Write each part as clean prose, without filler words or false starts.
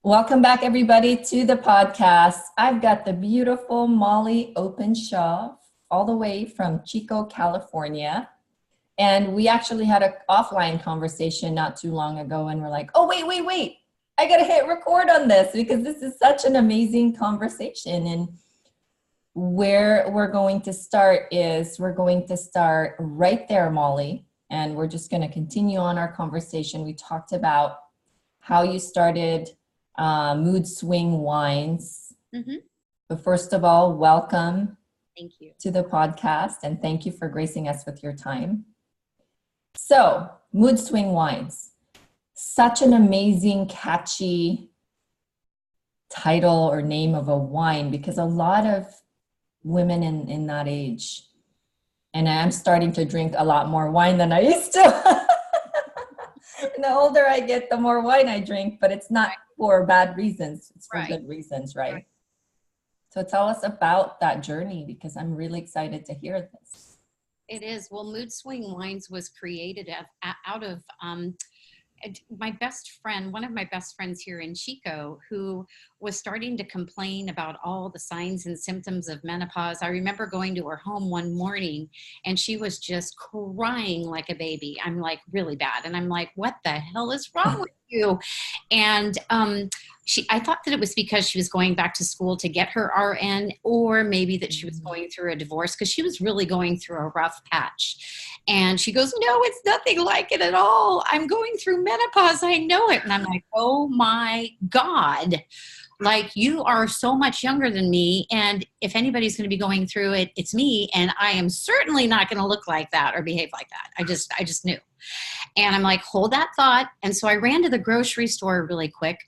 Welcome back, everybody, to the podcast. I've got the beautiful Mollie Openshaw all the way from Chico, California. And we actually had an offline conversation not too long ago, and we're like, oh, wait. I got to hit record on this because this is such an amazing conversation. And where we're going to start is we're going to start right there, Mollie. And we're just going to continue on our conversation. We talked about how you started Mood Swing Wines. Mm-hmm. But first of all, welcome. Thank you to the podcast, and thank you for gracing us with your time. So, Mood Swing Wines, such an amazing, catchy title or name of a wine, because a lot of women in that age, and I'm starting to drink a lot more wine than I used to. And the older I get, the more wine I drink, but it's not for bad reasons. It's for good reasons, right? So tell us about that journey, because I'm really excited to hear this. It is. Well, Mood Swing Wines was created out of my best friend, one of my best friends here in Chico, who was starting to complain about all the signs and symptoms of menopause. I remember going to her home one morning and she was just crying like a baby. I'm like, really bad. And I'm like, what the hell is wrong with you? And I thought that it was because she was going back to school to get her RN, or maybe that she was going through a divorce, because she was really going through a rough patch. And she goes, no, it's nothing like it at all. I'm going through menopause. I know it. And I'm like, oh my God. Like, you are so much younger than me. And if anybody's going to be going through it, it's me. And I am certainly not going to look like that or behave like that. I just knew. And I'm like, hold that thought. And so I ran to the grocery store really quick.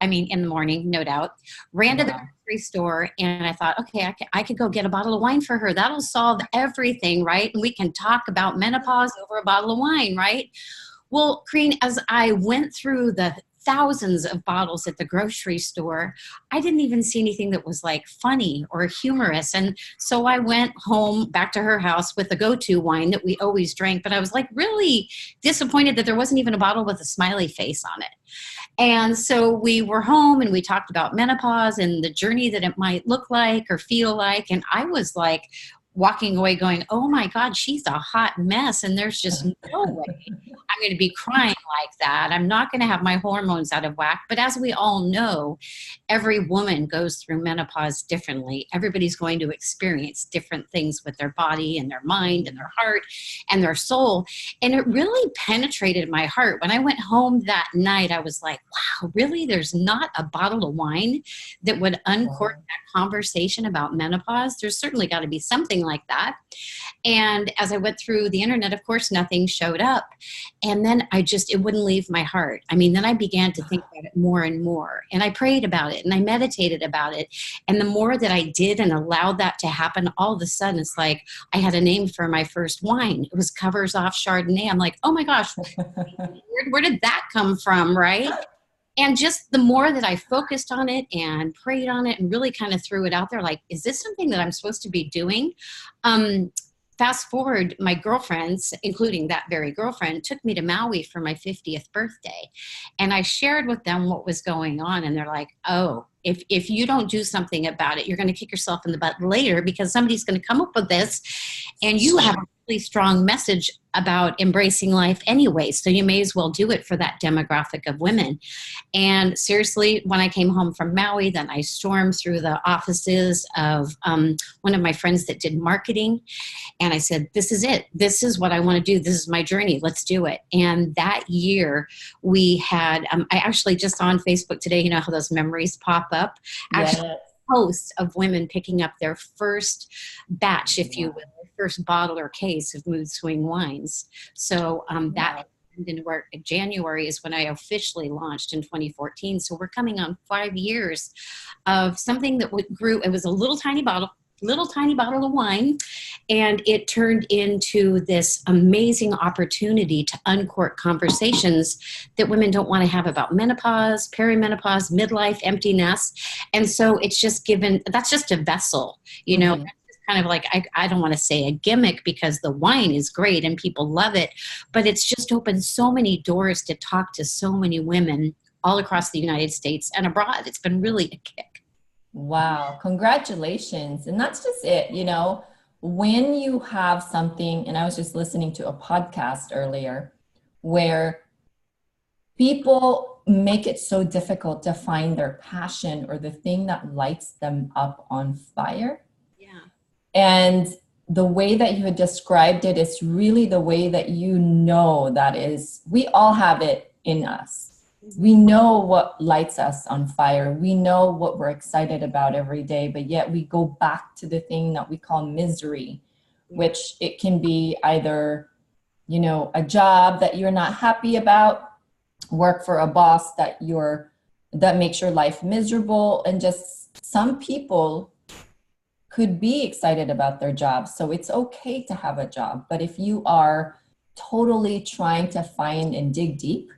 I mean, in the morning, no doubt. Ran to the grocery store and I thought, okay, I could go get a bottle of wine for her. That'll solve everything, right? And we can talk about menopause over a bottle of wine, right? Well, Corrine, as I went through the thousands of bottles at the grocery store, I didn't even see anything that was like funny or humorous. And so I went home back to her house with the go-to wine that we always drank. But I was like really disappointed that there wasn't even a bottle with a smiley face on it. And so we were home and we talked about menopause and the journey that it might look like or feel like. And I was like, walking away going, oh my God, she's a hot mess. And there's just no way I'm going to be crying like that. I'm not going to have my hormones out of whack. But as we all know, every woman goes through menopause differently. Everybody's going to experience different things with their body and their mind and their heart and their soul. And it really penetrated my heart. When I went home that night, I was like, wow, really? There's not a bottle of wine that would uncork that conversation about menopause? There's certainly got to be something like that. And as I went through the internet, of course, nothing showed up. And then it wouldn't leave my heart. I mean, then I began to think about it more and more. And I prayed about it and I meditated about it. And the more that I did and allowed that to happen, all of a sudden, it's like I had a name for my first wine. It was Covers Off Chardonnay. I'm like, oh my gosh, where did that come from, right? And just the more that I focused on it and prayed on it and really kind of threw it out there, like, is this something that I'm supposed to be doing? Fast forward, my girlfriends, including that very girlfriend, took me to Maui for my 50th birthday. And I shared with them what was going on. And they're like, oh, if you don't do something about it, you're going to kick yourself in the butt later, because somebody's going to come up with this. And you have a really strong message about embracing life anyway. So you may as well do it for that demographic of women. And seriously, when I came home from Maui, then I stormed through the offices of one of my friends that did marketing. And I said, this is it. This is what I want to do. This is my journey. Let's do it. And that year we had, I actually just on Facebook today, you know how those memories pop up? Actually, posts of women picking up their first batch, if you will, their first bottle or case of Mood Swing wines. So that in January is when I officially launched in 2014. So we're coming on 5 years of something that grew. It was a little tiny bottle of wine, and it turned into this amazing opportunity to uncork conversations that women don't want to have about menopause, perimenopause, midlife, empty nest. And so it's just that's just a vessel, you know. That's kind of like, I don't want to say a gimmick, because the wine is great and people love it, but it's just opened so many doors to talk to so many women all across the United States and abroad. It's been really a kick. Wow, congratulations. And that's just it, you know, when you have something, and I was just listening to a podcast earlier where people make it so difficult to find their passion or the thing that lights them up on fire. Yeah. And the way that you had described it is really the way that you know that is, we all have it in us. We know what lights us on fire. We know what we're excited about every day, but yet we go back to the thing that we call misery, which it can be either, you know, a job that you're not happy about, work for a boss that makes your life miserable, and just some people could be excited about their job. So it's okay to have a job, but if you are totally trying to find and dig deep,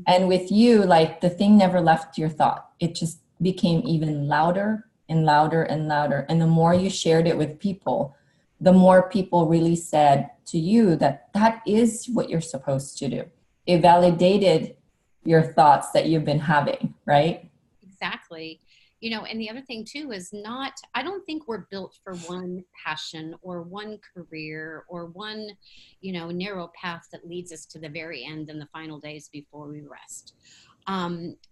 and with you, like the thing never left your thought. It just became even louder and louder and louder. And the more you shared it with people, the more people really said to you that that is what you're supposed to do. It validated your thoughts that you've been having, right? Exactly. You know, and the other thing too is I don't think we're built for one passion or one career or one, you know, narrow path that leads us to the very end and the final days before we rest.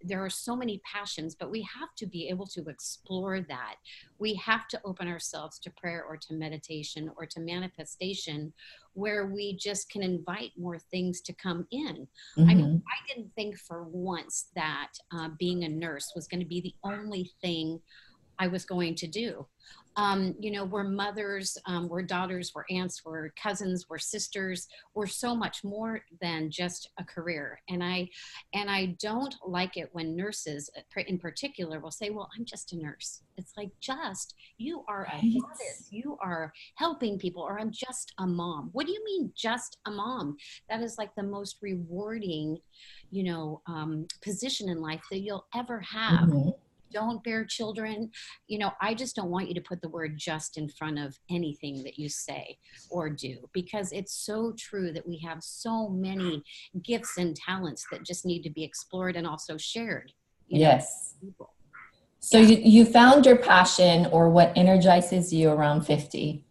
There are so many passions, but we have to be able to explore that. We have to open ourselves to prayer or to meditation or to manifestation, where we just can invite more things to come in. I mean, I didn't think for once that being a nurse was going to be the only thing I was going to do. You know, we're mothers, we're daughters, we're aunts, we're cousins, we're sisters. We're so much more than just a career. And I don't like it when nurses in particular will say, well, I'm just a nurse. It's like, you are a goddess, you are helping people, or I'm just a mom. What do you mean just a mom? That is like the most rewarding, you know, position in life that you'll ever have. Don't bear children. You know, I just don't want you to put the word just in front of anything that you say or do, because it's so true that we have so many gifts and talents that just need to be explored and also shared. Yes. So you found your passion or what energizes you around 50.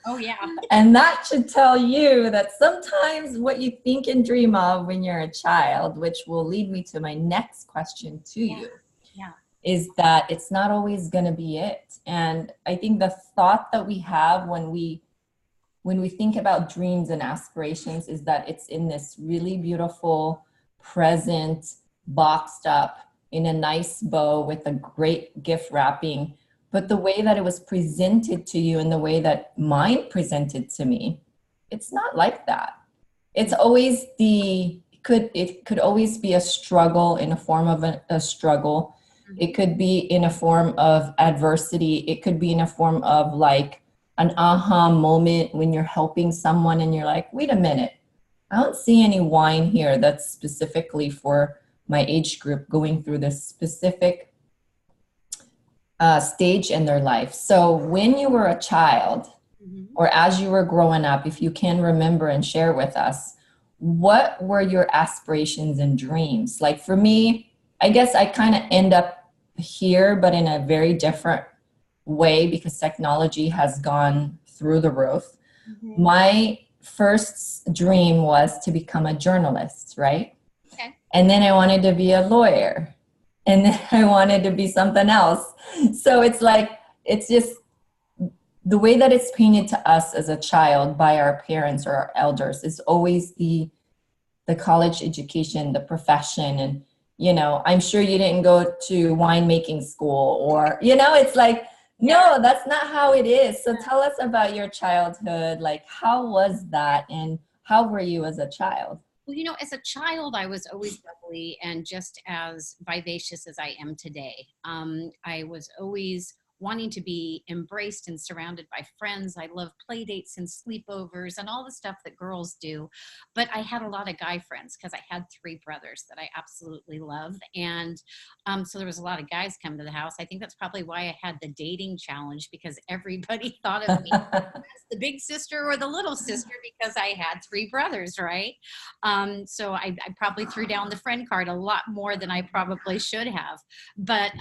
Oh, yeah. And that should tell you that sometimes what you think and dream of when you're a child, which will lead me to my next question to you, is that it's not always going to be it. And I think the thought that we have when we think about dreams and aspirations is that it's in this really beautiful present, boxed up in a nice bow with a great gift wrapping. But the way that it was presented to you and the way that mine presented to me, it's not like that. It's always it could always be a struggle in a form of a struggle. It could be in a form of adversity. It could be in a form of like an aha moment when you're helping someone and you're like, wait a minute, I don't see any wine here that's specifically for my age group going through this specific stage in their life. So when you were a child or as you were growing up, if you can remember and share with us, what were your aspirations and dreams? Like for me, I guess I kind of end up here, but in a very different way because technology has gone through the roof. My first dream was to become a journalist, right? Okay. And then I wanted to be a lawyer. And then I wanted to be something else. So it's like, it's just the way that it's painted to us as a child by our parents or our elders is always the college education, the profession. And, you know, I'm sure you didn't go to winemaking school or, you know, it's like, no, that's not how it is. So tell us about your childhood. Like, how was that? And how were you as a child? Well, you know, as a child, I was always bubbly and just as vivacious as I am today. I was always wanting to be embraced and surrounded by friends. I love play dates and sleepovers and all the stuff that girls do. But I had a lot of guy friends because I had 3 brothers that I absolutely love. And so there was a lot of guys come to the house. I think that's probably why I had the dating challenge, because everybody thought of me as the big sister or the little sister because I had 3 brothers, right? So I probably threw down the friend card a lot more than I probably should have. But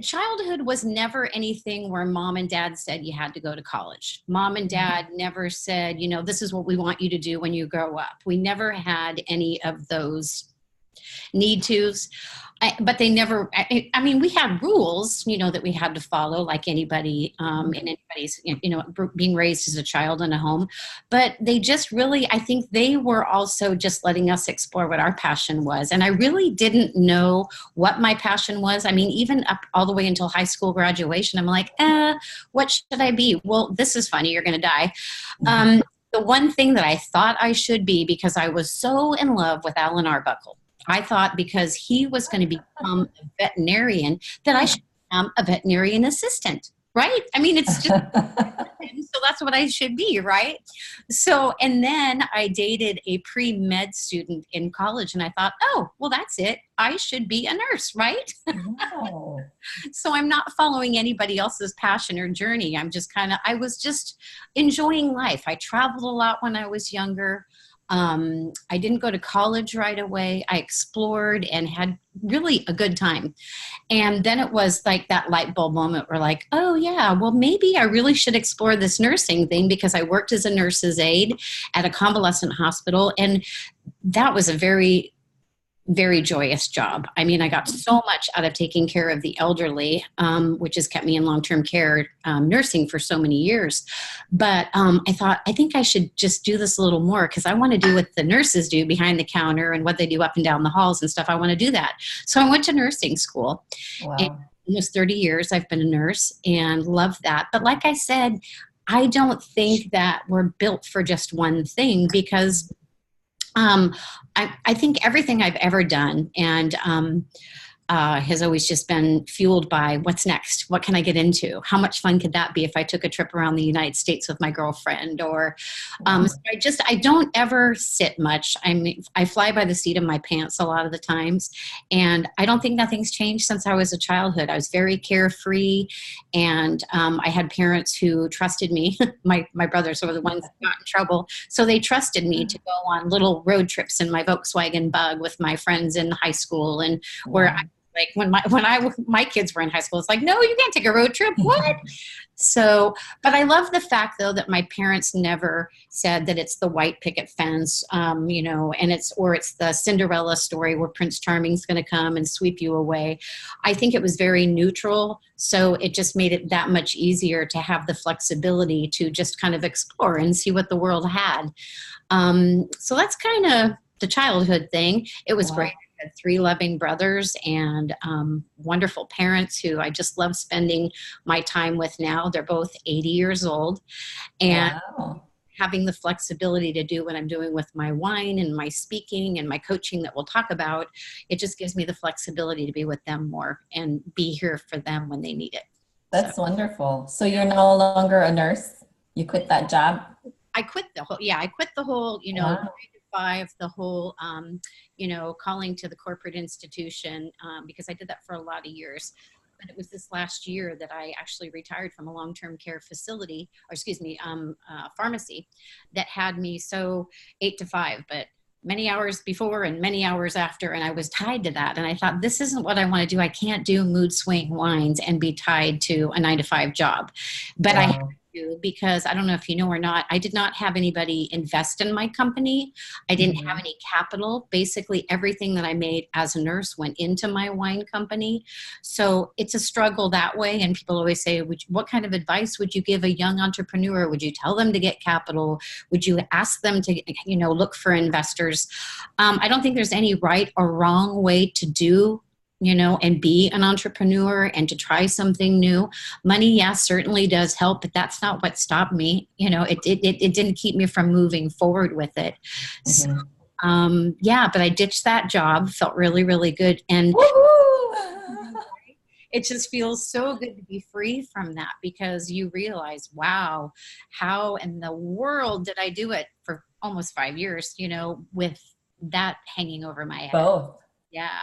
childhood was never anything where mom and dad said you had to go to college. Mom and dad never said, you know, this is what we want you to do when you grow up. We never had any of those need tos. But they never, I mean, we had rules, you know, that we had to follow like anybody in anybody's, you know, being raised as a child in a home. But they just really, I think they were also just letting us explore what our passion was. And I really didn't know what my passion was. I mean, even up all the way until high school graduation, I'm like, what should I be? Well, this is funny. You're going to die. The one thing that I thought I should be, because I was so in love with Alan Arbuckle, I thought because he was going to become a veterinarian that I should become a veterinarian assistant, right? I mean, it's just, so that's what I should be, right? So, and then I dated a pre-med student in college and I thought, oh, well, that's it. I should be a nurse, right? Wow. So I'm not following anybody else's passion or journey. I was just enjoying life. I traveled a lot when I was younger. I didn't go to college right away. I explored and had really a good time. And then it was like that light bulb moment where like, oh yeah, well maybe I really should explore this nursing thing, because I worked as a nurse's aide at a convalescent hospital. And that was a very, very joyous job. I mean, I got so much out of taking care of the elderly, which has kept me in long-term care nursing for so many years. But I thought, I think I should just do this a little more, because I want to do what the nurses do behind the counter and what they do up and down the halls and stuff. I want to do that. So I went to nursing school. Wow. And almost 30 years I've been a nurse and love that. But like I said, I don't think that we're built for just one thing, because I think everything I've ever done and has always just been fueled by what's next. What can I get into? How much fun could that be if I took a trip around the United States with my girlfriend? Or so I don't ever sit much. I fly by the seat of my pants a lot of the times. And I don't think nothing's changed since I was a childhood. I was very carefree. And I had parents who trusted me. my brothers were the ones that got in trouble. So they trusted me to go on little road trips in my Volkswagen Bug with my friends in high school, and where like when my kids were in high school, it's like, no, you can't take a road trip. What? So, but I love the fact though that my parents never said that it's the white picket fence, you know, and it's the Cinderella story where Prince Charming's going to come and sweep you away. I think it was very neutral. So it just made it that much easier to have the flexibility to just kind of explore and see what the world had. So that's kind of the childhood thing. It was great. I had 3 loving brothers and wonderful parents who I just love spending my time with now. They're both 80 years old. And having the flexibility to do what I'm doing with my wine and my speaking and my coaching that we'll talk about, it just gives me the flexibility to be with them more and be here for them when they need it. That's wonderful. So you're no longer a nurse? You quit that job? I quit the whole, you know, 9 to 5, the whole, you know, calling to the corporate institution, because I did that for a lot of years. But it was this last year that I actually retired from a long-term care facility, or excuse me, pharmacy, that had me so 8 to 5, but many hours before and many hours after. And I was tied to that. And I thought, this isn't what I want to do. I can't do mood swing wines and be tied to a 9 to 5 job. But I had to, because I don't know if you know or not, I did not have anybody invest in my company. I didn't have any capital. Basically, everything that I made as a nurse went into my wine company. So it's a struggle that way. And people always say, what kind of advice would you give a young entrepreneur? Would you tell them to get capital? Would you ask them to, you know, look for investors? I don't think there's any right or wrong way to do, you know, and be an entrepreneur and to try something new. Money, yes, certainly does help, but that's not what stopped me. You know, it didn't keep me from moving forward with it. So, yeah, but I ditched that job, felt really, really good. And it just feels so good to be free from that, because you realize, wow, how in the world did I do it for almost 5 years, with that hanging over my head. Both. Yeah.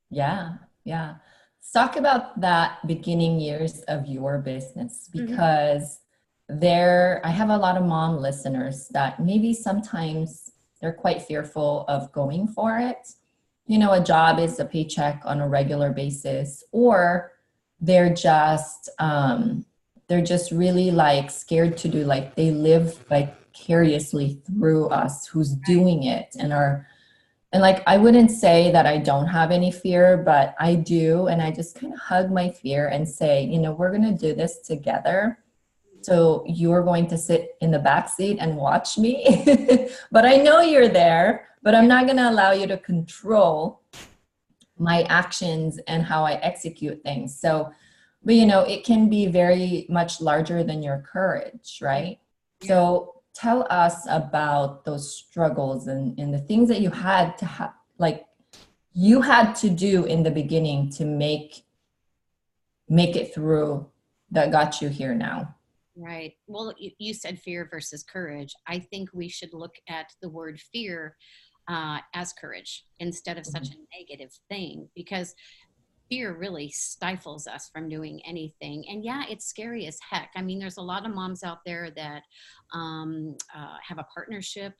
Yeah. Yeah. Let's talk about that beginning years of your business, because I have a lot of mom listeners that maybe sometimes they're quite fearful of going for it. A job is a paycheck on a regular basis, or they're just really like scared to do, like they live vicariously through us who's doing it, and like, I wouldn't say that I don't have any fear, but I do. And I just kind of hug my fear and say, we're going to do this together. So you're going to sit in the back seat and watch me, but I know you're there, but I'm not going to allow you to control my actions and how I execute things. So, but it can be very much larger than your courage, right? Yeah. So tell us about those struggles and the things that you had to you had to do in the beginning to make it through, that got you here now. Right. Well, you said fear versus courage. I think we should look at the word fear as courage instead of such a negative thing, because fear really stifles us from doing anything. And yeah, it's scary as heck. I mean, there's a lot of moms out there that have a partnership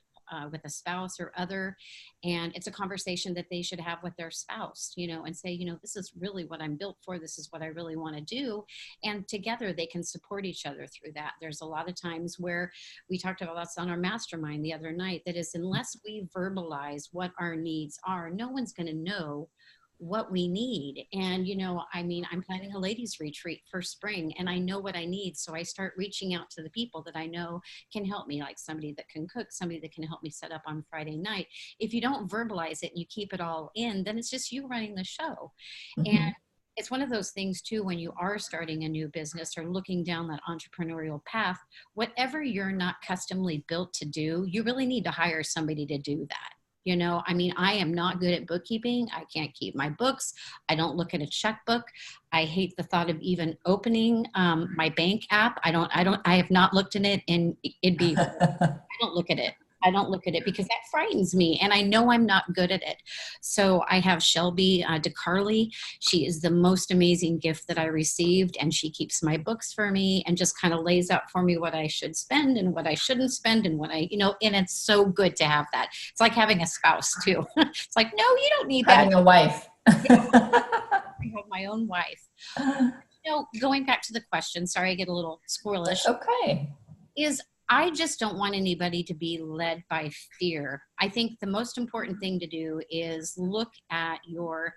with a spouse or other, and it's a conversation that they should have with their spouse, and say, this is really what I'm built for. This is what I really want to do. And together they can support each other through that. There's a lot of times where we talked about this on our mastermind the other night, that is, unless we verbalize what our needs are, no one's going to know what we need. And I'm planning a ladies retreat for spring, and I know what I need, so I start reaching out to the people that I know can help me, like somebody that can cook, somebody that can help me set up on Friday night. If you don't verbalize it and you keep it all in, then it's just you running the show. And it's one of those things too, when you are starting a new business or looking down that entrepreneurial path, whatever you're not customly built to do, you really need to hire somebody to do that. I am not good at bookkeeping. I can't keep my books. I don't look at a checkbook. I hate the thought of even opening my bank app. I have not looked at it, and I don't look at it. I don't look at it because that frightens me, and I know I'm not good at it. So I have Shelby DeCarly. She is the most amazing gift that I received, and she keeps my books for me and just kind of lays out for me what I should spend and what I shouldn't spend, and what and it's so good to have that. It's like having a spouse too. It's like, no, you don't need that. Having a wife. I have my own wife. Going back to the question, sorry, I get a little squirrelish. That's okay. I just don't want anybody to be led by fear. I think the most important thing to do is look at your,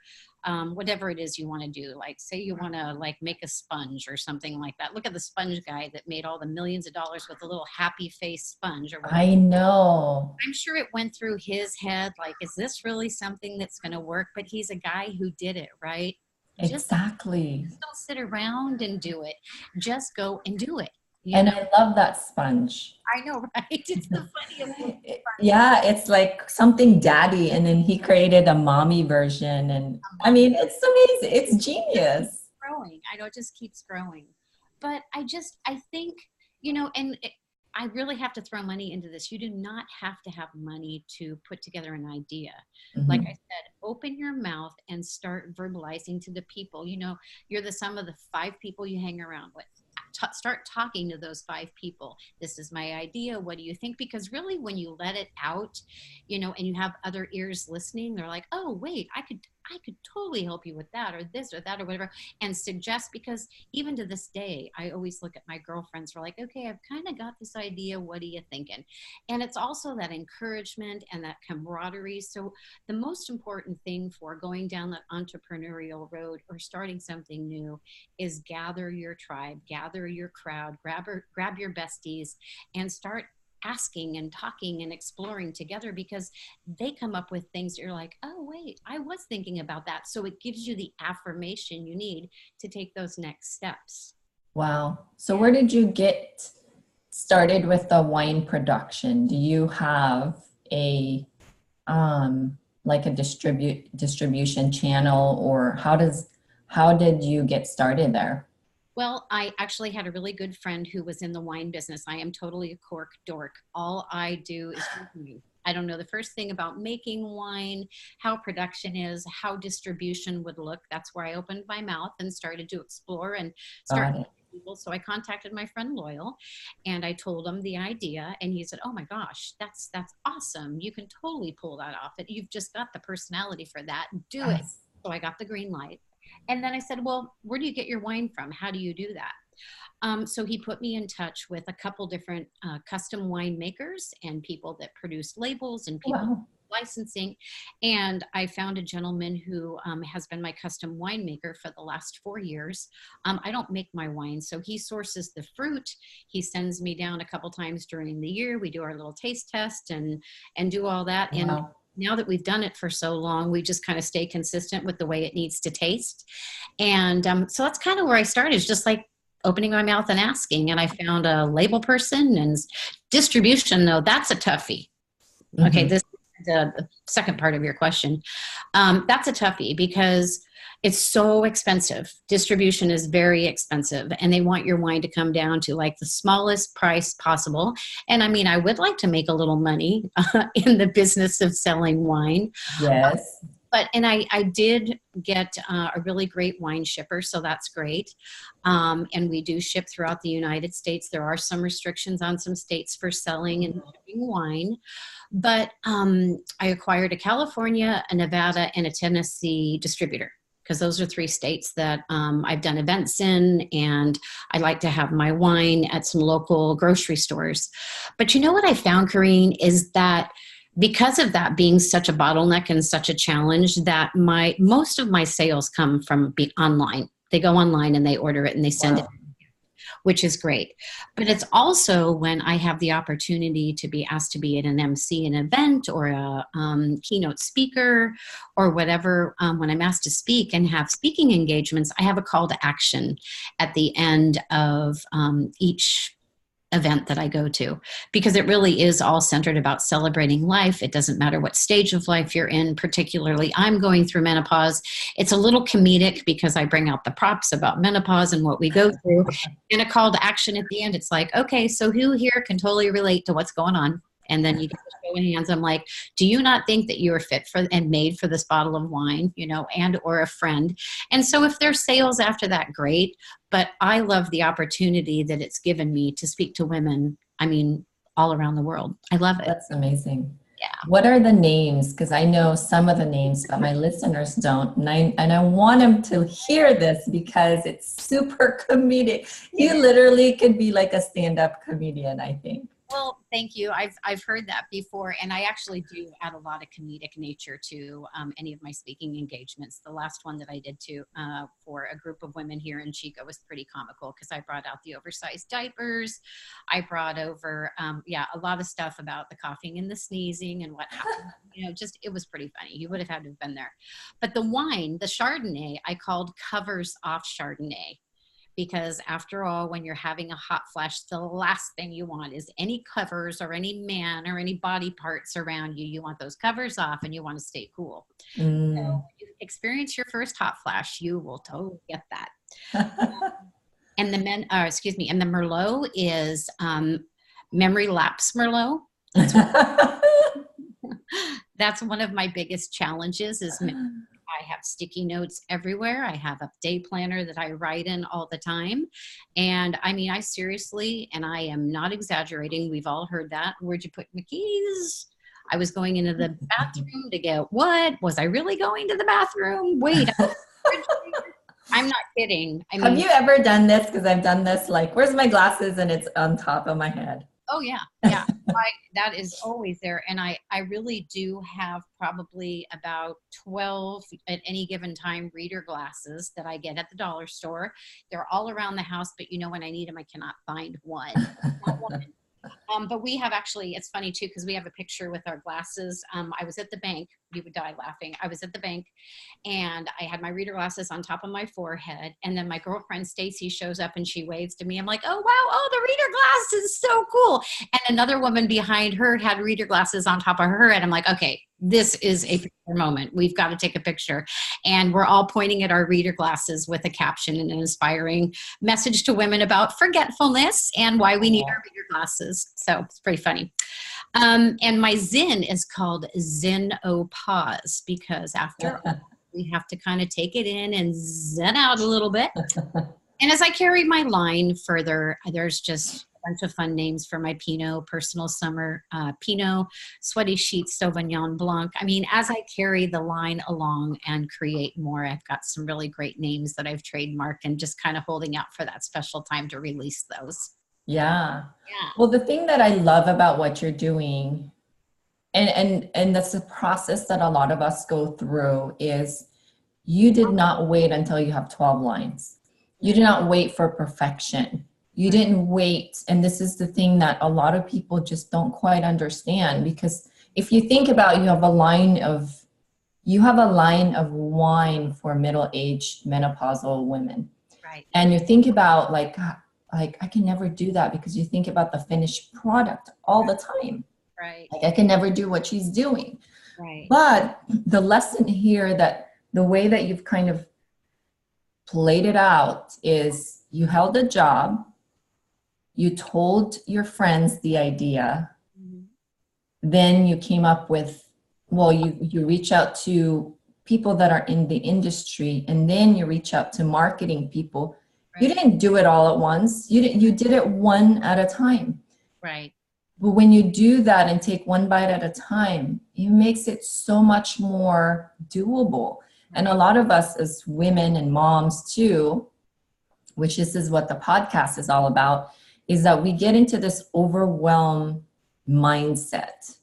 whatever it is you want to do. Like, say you want to make a sponge or something like that. Look at the sponge guy that made all the millions of dollars with a little happy face sponge. Or whatever. I know. I'm sure it went through his head, like, is this really something that's going to work? But he's a guy who did it, right? Exactly. Just don't sit around and do it. Just go and do it. And I love that sponge. I know, right? It's the funniest thing. Yeah, it's like something daddy, and then he created a mommy version, and I mean, it's amazing. It's genius. Growing. I know, it just keeps growing. But I think, I really have to throw money into this. You do not have to have money to put together an idea. Like I said, open your mouth and start verbalizing to the people. You're the sum of the 5 people you hang around with. Start talking to those 5 people. This is my idea. What do you think? Because really, when you let it out, and you have other ears listening, they're like, oh, wait, I could totally help you with that, or this or that, or whatever, and suggest. Because even to this day, I always look at my girlfriends. We're like, okay, I've kind of got this idea. What are you thinking? And it's also that encouragement and that camaraderie. So the most important thing for going down that entrepreneurial road or starting something new is gather your tribe, gather your crowd, grab your besties, and start asking and talking and exploring together, because they come up with things that you're like, oh, wait, I was thinking about that. So it gives you the affirmation you need to take those next steps. Wow. So where did you get started with the wine production? Do you have a distribution channel, or how How did you get started there? Well, I actually had a really good friend who was in the wine business. I am totally a cork dork. All I do is drink wine. I don't know the first thing about making wine, how production is, how distribution would look. That's where I opened my mouth and started to explore and start Got it. people. So I contacted my friend Loyal and I told him the idea and he said, "Oh my gosh, that's awesome. You can totally pull that off. You've just got the personality for that. Do it." Yes. So I got the green light. And then I said, "Well, where do you get your wine from? How do you do that?" So he put me in touch with a couple different custom winemakers and people that produce labels and people Wow. licensing. And I found a gentleman who has been my custom winemaker for the last 4 years. I don't make my wine, so he sources the fruit. He sends me down a couple times during the year. We do our little taste test and do all that. And Wow. now that we've done it for so long, we just kind of stay consistent with the way it needs to taste. And so that's kind of where I started, is just like opening my mouth and asking. And I found a label person and distribution, though, that's a toughie. Okay, Mhm. this is the second part of your question. That's a toughie because it's so expensive. Distribution is very expensive, and they want your wine to come down to like the smallest price possible. And I mean, I would like to make a little money in the business of selling wine. Yes. And I did get a really great wine shipper, so that's great. And we do ship throughout the United States. There are some restrictions on some states for selling and shipping wine. But I acquired a California, a Nevada, and a Tennessee distributor, because those are three states that I've done events in, and I like to have my wine at some local grocery stores. But you know what I found, Corrine, is that because of that being such a bottleneck and such a challenge, that most of my sales come from online. They go online and they order it and they send it, Wow. which is great. But it's also when I have the opportunity to be asked to be at an MC an event or a keynote speaker or whatever, when I'm asked to speak and have speaking engagements, I have a call to action at the end of each event that I go to, because it really is all centered about celebrating life. It doesn't matter what stage of life you're in. Particularly, I'm going through menopause. It's a little comedic because I bring out the props about menopause and what we go through, and a call to action at the end. It's like, okay, so who here can totally relate to what's going on? And then you get the show of hands. I'm like, do you not think that you are fit for and made for this bottle of wine, and or a friend? And so if there's sales after that, great. But I love the opportunity that it's given me to speak to women, I mean, all around the world. I love it. That's amazing. Yeah. What are the names? Because I know some of the names, but my listeners don't. And I want them to hear this because it's super comedic. You literally could be like a stand-up comedian, I think. Well, thank you. I've heard that before, and I actually do add a lot of comedic nature to any of my speaking engagements. The last one that I did for a group of women here in Chico was pretty comical because I brought out the oversized diapers. I brought over, a lot of stuff about the coughing and the sneezing and what happened. Just it was pretty funny. You would have had to have been there. But the wine, the Chardonnay, I called Covers Off Chardonnay. Because after all, when you're having a hot flash, the last thing you want is any covers or any man or any body parts around you. You want those covers off and you want to stay cool. So Mm. when you experience your first hot flash, you will totally get that. And and the Merlot is Memory Lapse Merlot. That's one of my biggest challenges is I have sticky notes everywhere. I have a day planner that I write in all the time. And I mean, I seriously, and I am not exaggerating, we've all heard that. Where'd you put my keys? I was going into the bathroom to get what? Was I really going to the bathroom? Wait, I'm not kidding. I Have mean, you ever done this? Because I've done this, like, where's my glasses? And it's on top of my head. oh yeah, yeah. That is always there. And I really do have probably about 12 at any given time reader glasses that I get at the dollar store. They're all around the house, but when I need them, I cannot find one. Not one. But we have actually, it's funny too, because we have a picture with our glasses. I was at the bank you would die laughing. I was at the bank and I had my reader glasses on top of my forehead. And then my girlfriend Stacy shows up and she waves to me. I'm like, oh, wow. Oh, the reader glasses, so cool. And another woman behind her had reader glasses on top of her head. I'm like, okay, this is a picture moment. We've got to take a picture. And we're all pointing at our reader glasses with a caption and an inspiring message to women about forgetfulness and why we need our reader glasses. So it's pretty funny. And my Zen is called Zen-O-Pause, because after all, we have to kind of take it in and zen out a little bit. And as I carry my line further, there's just a bunch of fun names for my Pinot, Personal Summer, Pinot, Sweaty Sheet, Sauvignon Blanc. I mean, as I carry the line along and create more, I've got some really great names that I've trademarked and just kind of holding out for that special time to release those. Yeah. Yeah. Well, the thing that I love about what you're doing, and that's the process that a lot of us go through, is you did not wait until you have 12 lines. You did not wait for perfection. You didn't wait. And this is the thing that a lot of people just don't quite understand, because if you think about, you have a line of wine for middle-aged menopausal women. Right. And you think about like I can never do that, because you think about the finished product all the time. Right. Like I can never do what she's doing. Right. But the lesson here, that the way that you've kind of played it out, is you held a job, you told your friends the idea, then you came up with, well, you reach out to people that are in the industry, and then you reach out to marketing people. Right. You didn't do it all at once. You did it one at a time. Right. But when you do that and take one bite at a time, it makes it so much more doable. And a lot of us as women and moms too, which this is what the podcast is all about, is that we get into this overwhelm mindset.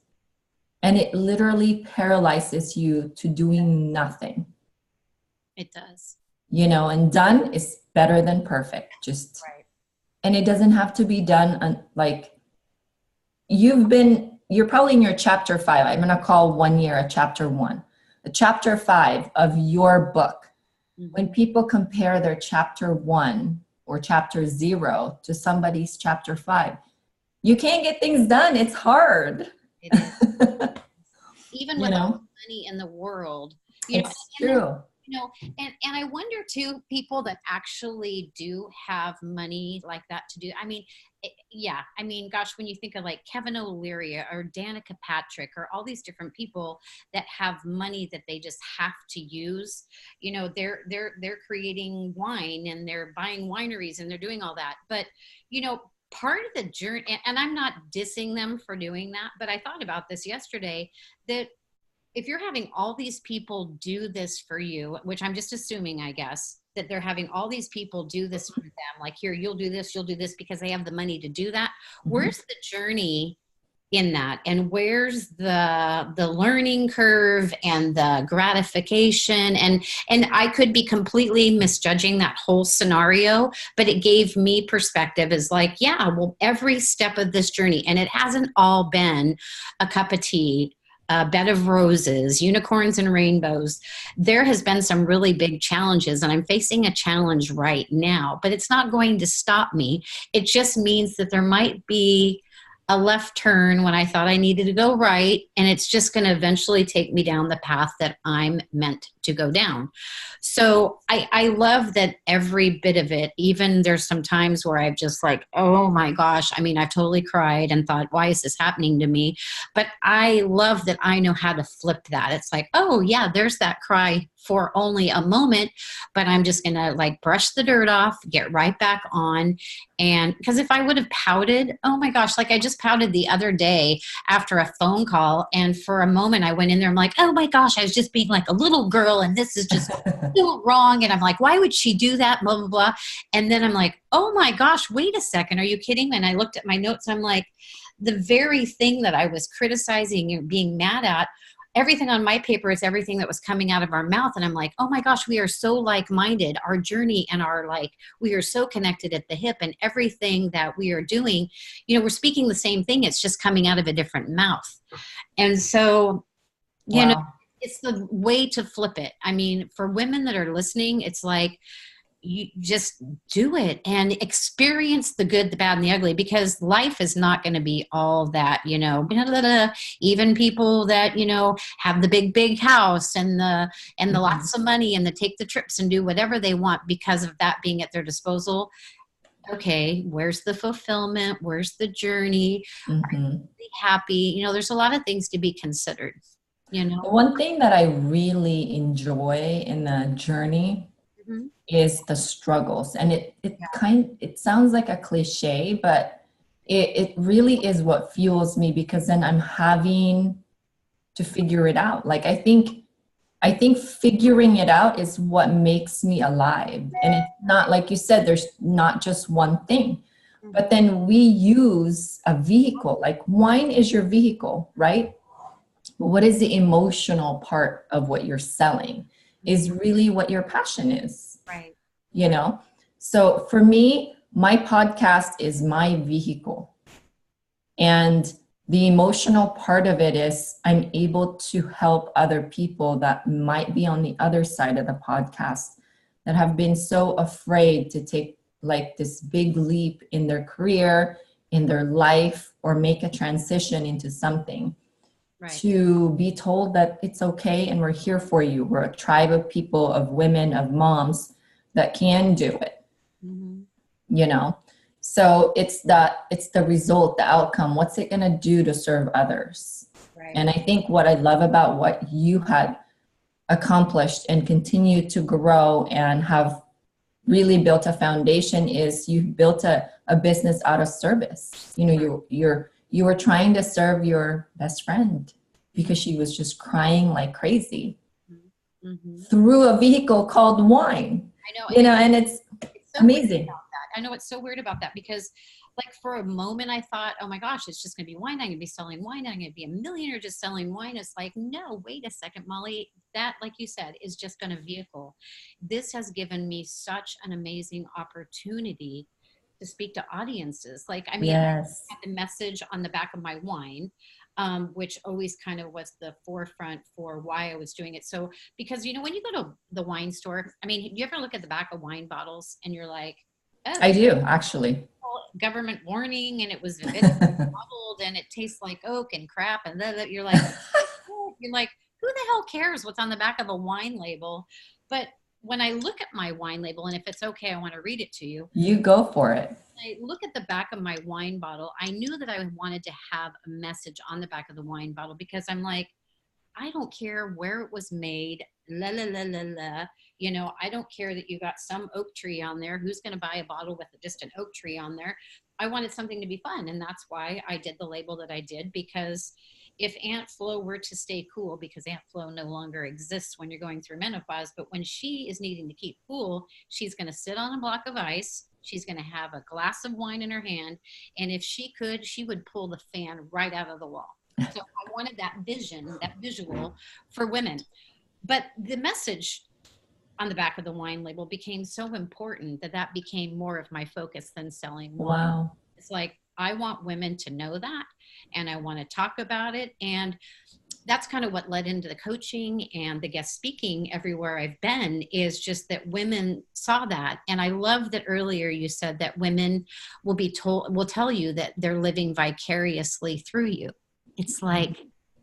And it literally paralyzes you to doing nothing. It does. You know, and done is better than perfect. Just, right. And it doesn't have to be done like you're probably in your chapter 5. I'm going to call 1 year a chapter 1, a chapter 5 of your book. Mm-hmm. When people compare their chapter 1 or chapter 0 to somebody's chapter 5, you can't get things done. It's hard. It is. Even with all the money in the world, it's true. And I wonder too, people that actually do have money like that to do. I mean, gosh, when you think of like Kevin O'Leary or Danica Patrick or all these different people that have money that they just have to use, they're creating wine and they're buying wineries and they're doing all that. But, part of the journey, and I'm not dissing them for doing that, but I thought about this yesterday, that if you're having all these people do this for you, which I'm just assuming, I guess, that they're having all these people do this for them, like, here, you'll do this because they have the money to do that. Mm-hmm. Where's the journey in that? And where's the learning curve and the gratification? And I could be completely misjudging that whole scenario, but it gave me perspective as like, yeah, well, every step of this journey, and it hasn't all been a cup of tea, a bed of roses, unicorns and rainbows. There has been some really big challenges, and I'm facing a challenge right now, but it's not going to stop me. It just means that there might be a left turn when I thought I needed to go right, and it's just going to eventually take me down the path that I'm meant to go down. So I love that every bit of it. Even there's some times where I've just like, oh my gosh, I mean, I've totally cried and thought, why is this happening to me? But I love that I know how to flip that. It's like, oh yeah, there's that cry for only a moment, but I'm just going to like brush the dirt off, get right back on. And because if I would have pouted, oh my gosh, like I just pouted the other day after a phone call. And for a moment I went in there, I'm like, oh my gosh, I was just being like a little girl and this is just so wrong. And I'm like, why would she do that? Blah, blah, blah. And then I'm like, oh my gosh, wait a second. Are you kidding me? And I looked at my notes. And I'm like, the very thing that I was criticizing and being mad at, everything on my paper is everything that was coming out of our mouth. And I'm like, oh my gosh, we are so like-minded. Our journey and we are so connected at the hip, and everything that we are doing, we're speaking the same thing. It's just coming out of a different mouth. And so, wow. it's the way to flip it. I mean, for women that are listening, it's like, you just do it and experience the good, the bad, and the ugly, because life is not going to be all that, you know, even people that, you know, have the big house and the lots of money and the take the trips and do whatever they want because of that being at their disposal. Okay, where's the fulfillment? Where's the journey? Are you really happy? You know, there's a lot of things to be considered, you know. The one thing that I really enjoy in the journey is the struggles. And it sounds like a cliche, but it really is what fuels me, because then I'm having to figure it out. Like, I think figuring it out is what makes me alive. And it's not, like you said, there's not just one thing, but then we use a vehicle. Like, wine is your vehicle, right? What is the emotional part of what you're selling is really what your passion is. Right. You know? So for me, my podcast is my vehicle. And the emotional part of it is I'm able to help other people that might be on the other side of the podcast, that have been so afraid to take like this big leap in their career, in their life, or make a transition into something. Right. To be told that it's okay and we're here for you. We're a tribe of people, of women, of moms that can do it. You know? So it's the result, the outcome. What's it going to do to serve others? Right. And I think what I love about what you had accomplished and continue to grow and have really built a foundation is you've built a business out of service. You know, you were trying to serve your best friend because she was just crying like crazy through a vehicle called wine. I know. You know, and it's so amazing. I know, it's so weird about that, because like for a moment I thought, oh my gosh, it's just going to be wine. I'm going to be selling wine. I'm going to be a millionaire just selling wine. It's like, no, wait a second, Mollie, that, like you said, is just been a vehicle. This has given me such an amazing opportunity to speak to audiences. Like, I mean, yes. I had the message on the back of my wine, which always kind of was the forefront for why I was doing it. So, because, you know, when you go to the wine store, I mean, you ever look at the back of wine bottles and you're like, oh, I do, actually. Government warning, and it was bottled and it tastes like oak and crap. And then you're like, who the hell cares what's on the back of a wine label? But when I look at my wine label, and if it's okay, I want to read it to you. You go for it. I look at the back of my wine bottle. I knew that I wanted to have a message on the back of the wine bottle, because I'm like, I don't care where it was made, la, la, la, la, la. You know, I don't care that you got some oak tree on there. Who's going to buy a bottle with just an oak tree on there? I wanted something to be fun. And that's why I did the label that I did, because if Aunt Flo were to stay cool, because Aunt Flo no longer exists when you're going through menopause, but when she is needing to keep cool, she's going to sit on a block of ice. She's going to have a glass of wine in her hand. And if she could, she would pull the fan right out of the wall. So I wanted that vision, that visual for women. But the message on the back of the wine label became so important that became more of my focus than selling wine. Wow. It's like, I want women to know that, and I want to talk about it. And that's kind of what led into the coaching and the guest speaking everywhere I've been, is just that women saw that. And I love that earlier you said that women will tell you that they're living vicariously through you. It's like,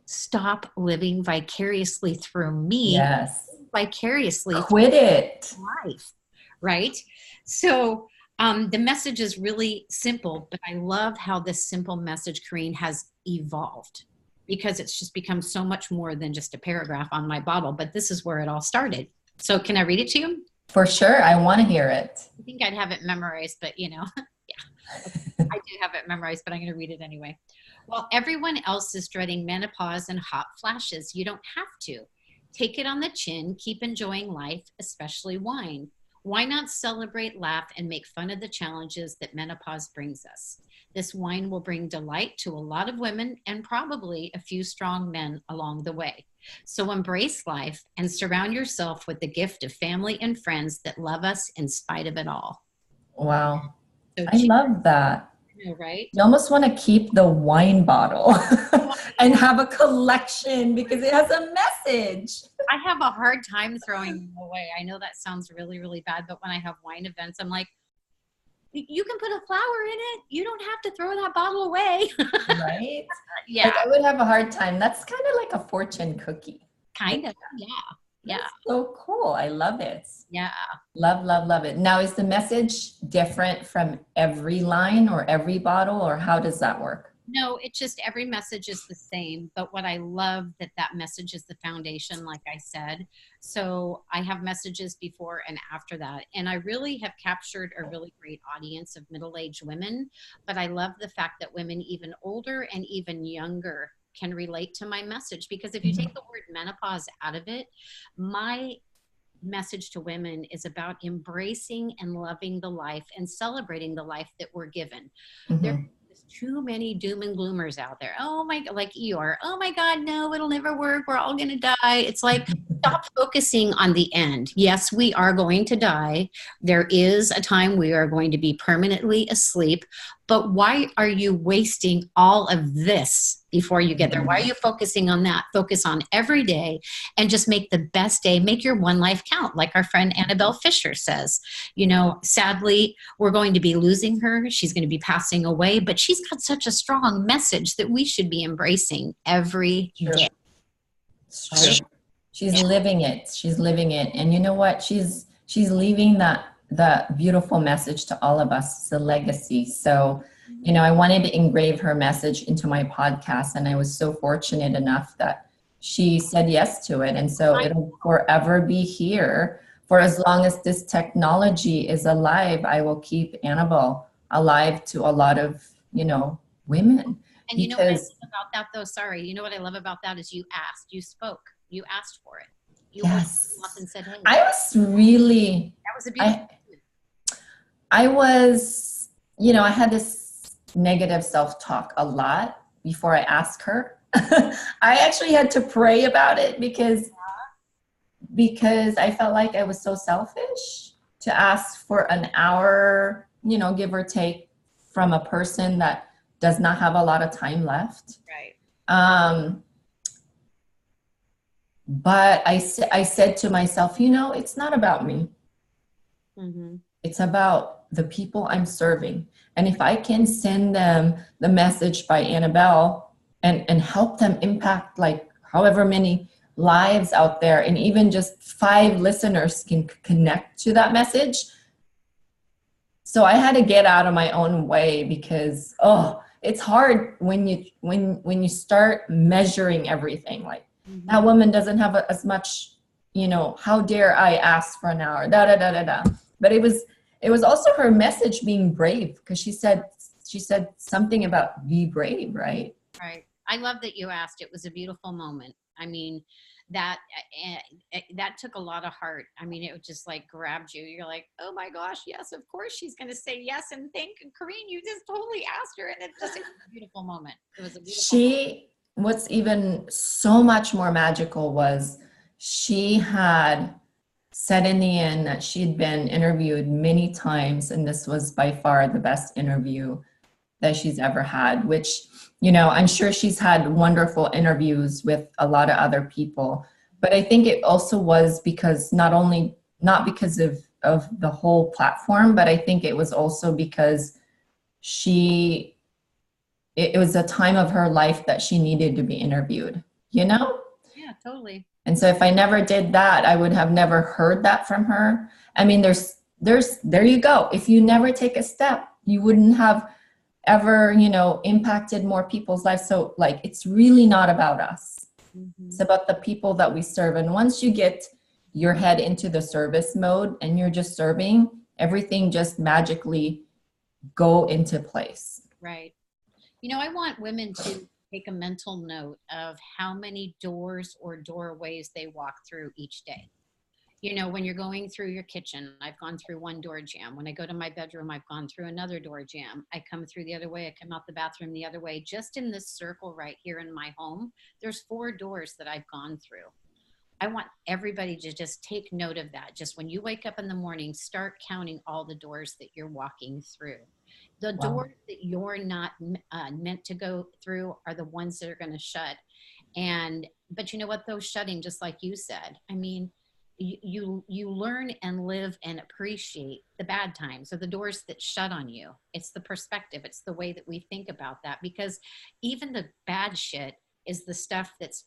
stop living vicariously through me. Yes. Vicariously. Quit it. Life. Right. So the message is really simple, but I love how this simple message, Corrine, has evolved, because it's just become so much more than just a paragraph on my bottle. But this is where it all started. So can I read it to you? For sure. I want to hear it. I think I'd have it memorized, but you know, yeah, I do have it memorized, but I'm going to read it anyway. While everyone else is dreading menopause and hot flashes, you don't have to. Take it on the chin, keep enjoying life, especially wine. Why not celebrate, laugh, and make fun of the challenges that menopause brings us? This wine will bring delight to a lot of women and probably a few strong men along the way. So embrace life and surround yourself with the gift of family and friends that love us in spite of it all. Wow. So I love that. I know, right? You almost want to keep the wine bottle and have a collection because it has a message. I have a hard time throwing them away. I know that sounds really, really bad, but when I have wine events, I'm like, you can put a flower in it. You don't have to throw that bottle away. Right? Yeah, Like I would have a hard time. That's kind of like a fortune cookie. kind of. Yeah, yeah, That's so cool. I love it. yeah. Love, love, love it. Now, is the message different from every line or every bottle, or how does that work? No, it's just every message is the same. But what I love that message is the foundation, like I said. So I have messages before and after that. And I really have captured a really great audience of middle-aged women. But I love the fact that women even older and even younger can relate to my message. Because if you take the word menopause out of it, my message to women is about embracing and loving the life and celebrating the life that we're given. There's Mhm. too many doom and gloomers out there. Oh my, like Eeyore. Oh my God, no, it'll never work. We're all going to die. It's like, stop focusing on the end. Yes, we are going to die. There is a time we are going to be permanently asleep. But why are you wasting all of this before you get there? Why are you focusing on that? Focus on every day and just make the best day. Make your one life count, like our friend Annabelle Fisher says. You know, sadly, we're going to be losing her. She's going to be passing away, but she's got such a strong message that we should be embracing every True. day. It's true. She's living it. She's living it. And you know what? She's leaving that beautiful message to all of us. It's a legacy. So, you know, I wanted to engrave her message into my podcast, and I was so fortunate enough that she said yes to it. And so it'll forever be here. For as long as this technology is alive, I will keep Annabelle alive to a lot of, you know, women. And you know what I Because love about that, though? Sorry. You know what I love about that is you asked, you spoke, you asked for it. You opened yes, your mouth and said, hey, I was really, that was a beautiful. I was, you know, I had this negative self-talk a lot before I asked her. I actually had to pray about it because I felt like I was so selfish to ask for an hour, you know, give or take, from a person that does not have a lot of time left. Right. But I said to myself, you know, it's not about me. Mm-hmm. It's about the people I'm serving. And if I can send them the message by Annabelle and help them impact like however many lives out there, and even just 5 listeners can connect to that message. So I had to get out of my own way because, it's hard when you start measuring everything. Like, Mm-hmm. that woman doesn't have as much, you know, how dare I ask for an hour, da da da da da. But it was also her message being brave, because she said something about be brave, right? Right. I love that you asked. It was a beautiful moment. I mean, that that took a lot of heart. I mean, it just like grabbed you. You're like, oh my gosh, yes, of course she's going to say yes. And thank Corrine, you just totally asked her, and it was a beautiful moment. It was a beautiful moment. What's even so much more magical was she had said in the end that she'd been interviewed many times, and this was by far the best interview that she's ever had, which, you know, I'm sure she's had wonderful interviews with a lot of other people, but I think it also was because not because of the whole platform, but I think it was also because it was a time of her life that she needed to be interviewed, you know? Yeah, totally. And so if I never did that, I would have never heard that from her. I mean, there you go. If you never take a step, you wouldn't have ever, you know, impacted more people's lives. So like, it's really not about us. Mm-hmm. It's about the people that we serve. And once you get your head into the service mode and you're just serving, everything just magically go into place. Right. You know, I want women to take a mental note of how many doors or doorways they walk through each day. You know, when you're going through your kitchen, I've gone through one door jam. When I go to my bedroom, I've gone through another door jam. I come through the other way. I come out the bathroom the other way. Just in this circle right here in my home, there's 4 doors that I've gone through. I want everybody to just take note of that. Just when you wake up in the morning, start counting all the doors that you're walking through. The Wow. doors that you're not meant to go through are the ones that are going to shut. But you know what, those shutting, just like you said, I mean, you learn and live and appreciate the bad times, or the doors that shut on you. It's the perspective. It's the way that we think about that, because even the bad shit is the stuff that's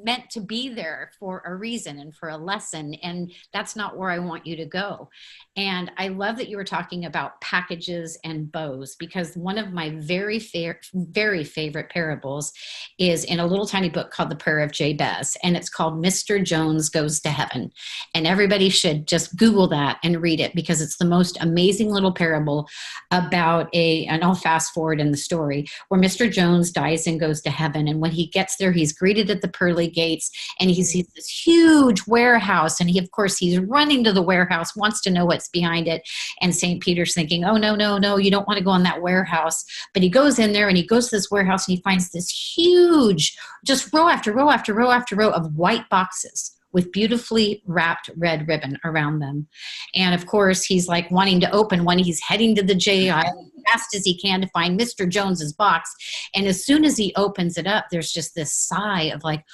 meant to be there for a reason and for a lesson. And that's not where I want you to go. And I love that you were talking about packages and bows, because one of my very favorite parables is in a little tiny book called The Prayer of Jabez, and it's called Mr. Jones Goes to Heaven. And everybody should just Google that and read it, because it's the most amazing little parable about and I'll fast forward in the story, where Mr. Jones dies and goes to heaven. And when he gets there, he's greeted at the pearly gates, and he sees this huge warehouse. And of course, he's running to the warehouse, wants to know what's behind it. And St. Peter's thinking, oh, no, you don't want to go in that warehouse. But he goes in there, and he goes to this warehouse, and he finds this huge, just row after row after row after row of white boxes with beautifully wrapped red ribbon around them. And of course, he's like wanting to open one. He's heading to the J aisle as fast as he can to find Mr. Jones's box. And as soon as he opens it up, there's just this sigh of like,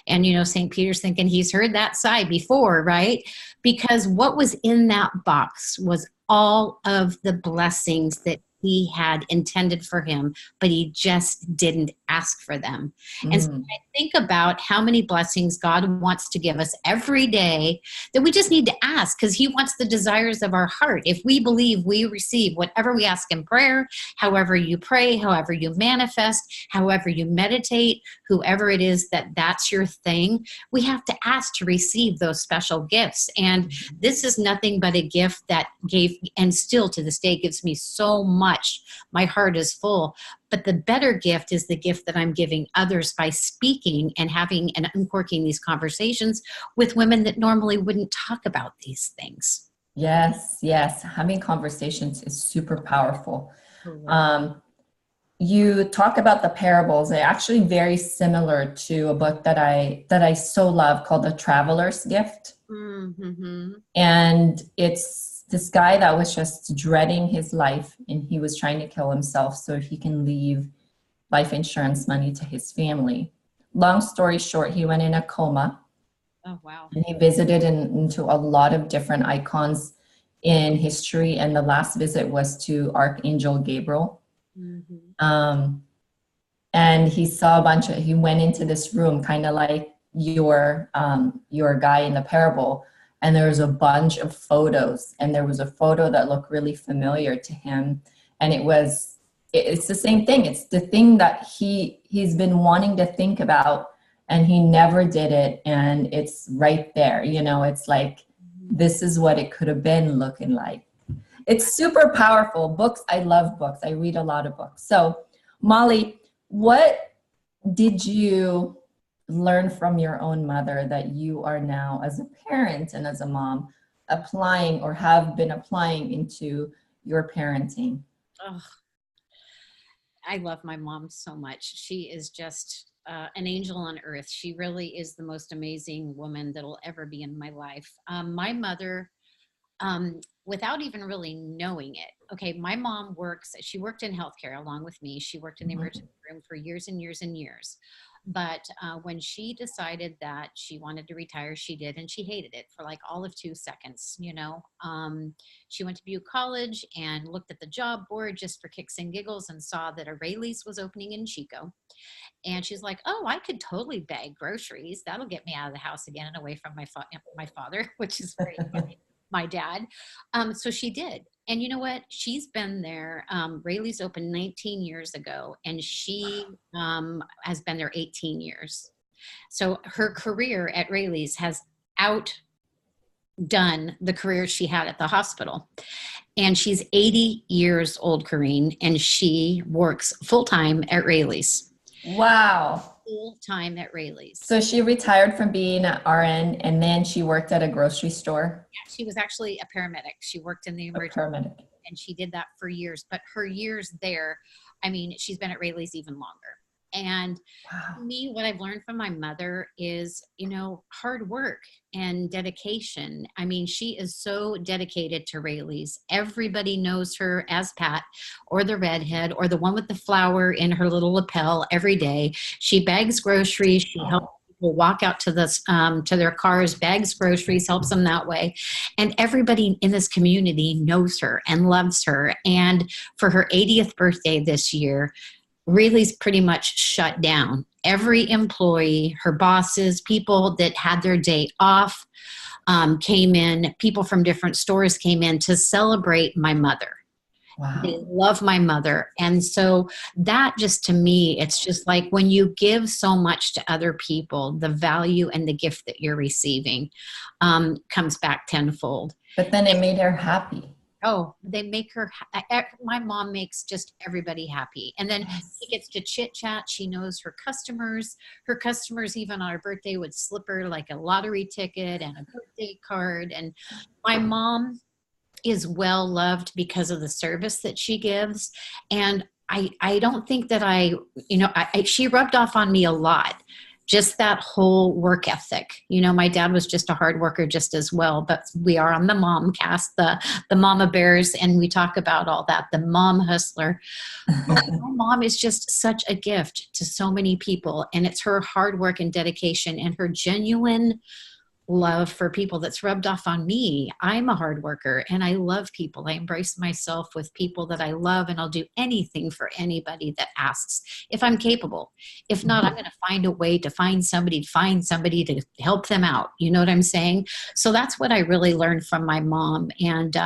and St. Peter's thinking he's heard that sigh before, right? Because what was in that box was all of the blessings that he had intended for him, but he just didn't ask for them. And so I think about how many blessings God wants to give us every day that we just need to ask, because he wants the desires of our heart. If we believe we receive whatever we ask in prayer, however you pray, however you manifest, however you meditate, whoever it is that's your thing, we have to ask to receive those special gifts. And this is nothing but a gift that gave, and still to this day gives me so much. My heart is full. But the better gift is the gift that I'm giving others by speaking and having and uncorking these conversations with women that normally wouldn't talk about these things. Yes. Having conversations is super powerful. Mm-hmm. You talk about the parables. They're actually very similar to a book that I so love called The Traveler's Gift. Mm-hmm. And it's this guy that was just dreading his life, and he was trying to kill himself so he can leave life insurance money to his family. Long story short, he went in a coma. Oh, wow. And he visited into a lot of different icons in history. And the last visit was to Archangel Gabriel. Mm-hmm. And he saw he went into this room, kind of like your guy in the parable. And there was a bunch of photos, and there was a photo that looked really familiar to him. And it's the same thing. It's the thing that he's been wanting to think about, and he never did it. And it's right there. It's like, this is what it could have been looking like. It's super powerful. Books. I love books. I read a lot of books. So Mollie, what did you learn from your own mother that you are now, as a parent and as a mom, applying or have been applying into your parenting? Oh, I love my mom so much. She is just an angel on earth. She really is the most amazing woman that'll ever be in my life. My mother, without even really knowing it. Okay, my mom she worked in healthcare along with me. She worked in the emergency room for years and years and years. But when she decided that she wanted to retire, she did, and she hated it for like all of 2 seconds. She went to Butte College and looked at the job board just for kicks and giggles and saw that a Rayleigh's was opening in Chico. And she's like, oh, I could totally bag groceries. That'll get me out of the house again and away from my father, which is very funny. My dad. So she did. And you know what? She's been there. Rayleigh's opened 19 years ago, and she has been there 18 years. So her career at Rayleigh's has outdone the career she had at the hospital. And she's 80 years old, Corrine, and she works full-time at Rayleigh's. Wow. Full time at Rayleigh's. So she retired from being an RN, and then she worked at a grocery store. Yeah, she was actually a paramedic. She worked in the emergency and she did that for years. But her years there, I mean, she's been at Rayleigh's even longer. And Wow. to me, what I've learned from my mother is, hard work and dedication. I mean, she is so dedicated to Rayleigh's. Everybody knows her as Pat, or the redhead, or the one with the flower in her little lapel every day. She bags groceries. She helps people walk out to to their cars, bags groceries, helps them that way. And everybody in this community knows her and loves her. And for her 80th birthday this year, Rayleigh's pretty much shut down. Every employee, her bosses, people that had their day off came in. People from different stores came in to celebrate my mother. Wow. They love my mother. And so that just, to me, it's just like when you give so much to other people, the value and the gift that you're receiving comes back tenfold. But then it made her happy. Oh, they make her, my mom makes just everybody happy. And then she gets to chit chat. She knows her customers. Her customers, even on her birthday, would slip her like a lottery ticket and a birthday card. And my mom is well loved because of the service that she gives. And I don't think that she rubbed off on me a lot. Just that whole work ethic. My dad was just a hard worker just as well, but we are on the mom cast, the mama bears, and we talk about all that, the mom hustler. My mom is just such a gift to so many people, and it's her hard work and dedication and her genuine love for people that's rubbed off on me. I'm a hard worker and I love people. I embrace myself with people that I love, and I'll do anything for anybody that asks if I'm capable. If not, I'm going to find a way to find somebody to help them out. You know what I'm saying? So that's what I really learned from my mom. And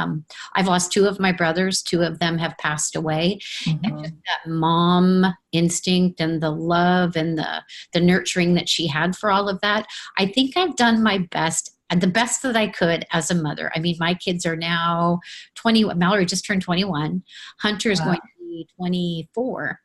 I've lost two of my brothers. Two of them have passed away. And just that mom instinct and the love and the nurturing that she had for all of that, I think I've done my best, and the best that I could as a mother. I mean, my kids are now 20. Mallory just turned 21. Hunter's going to be 24.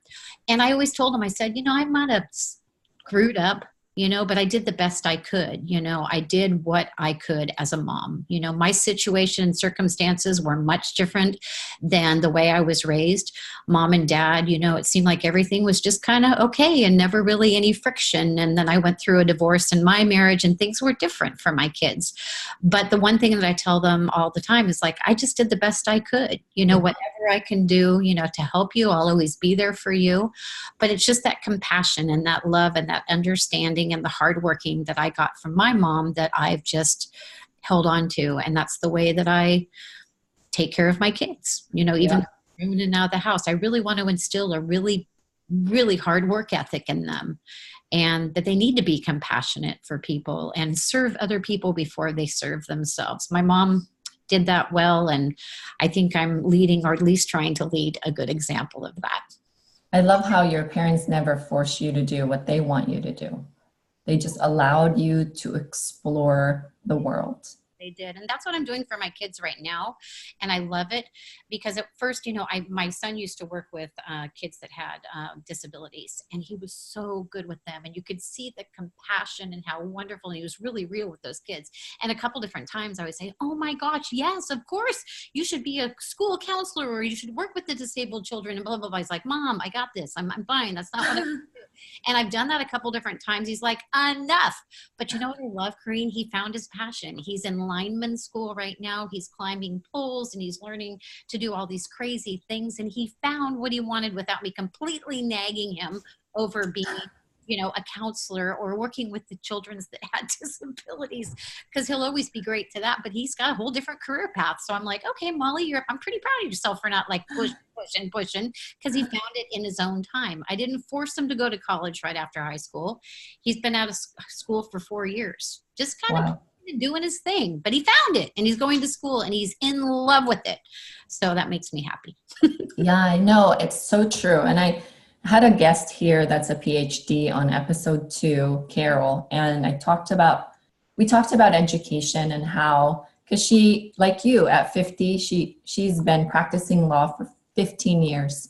And I always told him, I said, I might have screwed up, but I did the best I could. I did what I could as a mom. My situation and circumstances were much different than the way I was raised. Mom and dad, it seemed like everything was just kind of okay and never really any friction. And then I went through a divorce in my marriage and things were different for my kids. But the one thing that I tell them all the time is like, I just did the best I could. Whatever I can do, to help you, I'll always be there for you. But it's just that compassion and that love and that understanding and the hard working that I got from my mom that I've just held on to. And that's the way that I take care of my kids, even in and out of the house. I really want to instill a really, really hard work ethic in them, and that they need to be compassionate for people and serve other people before they serve themselves. My mom did that well, and I think I'm leading, or at least trying to lead, a good example of that. I love how your parents never force you to do what they want you to do. They just allowed you to explore the world. They did. And that's what I'm doing for my kids right now. And I love it because at first, my son used to work with kids that had disabilities, and he was so good with them. And you could see the compassion and how wonderful. And he was really real with those kids. And a couple different times I would say, oh my gosh, yes, of course. You should be a school counselor, or you should work with the disabled children, and blah, blah, blah. He's like, Mom, I got this. I'm fine. That's not what I do. And I've done that a couple different times. He's like, enough. But you know what I love, Corinne? He found his passion. He's in lineman school right now. He's climbing poles and he's learning to do all these crazy things. And he found what he wanted without me completely nagging him over being, a counselor or working with the children that had disabilities, because he'll always be great to that. But he's got a whole different career path. So I'm like, okay, Mollie, I'm pretty proud of yourself for not like pushing, because he found it in his own time. I didn't force him to go to college right after high school. He's been out of school for 4 years, just kind of doing his thing, but he found it and he's going to school and he's in love with it. So that makes me happy. Yeah, I know. It's so true. And I had a guest here that's a PhD on episode 2, Carol, and we talked about education and how, because she, like you, at 50, she's been practicing law for 15 years.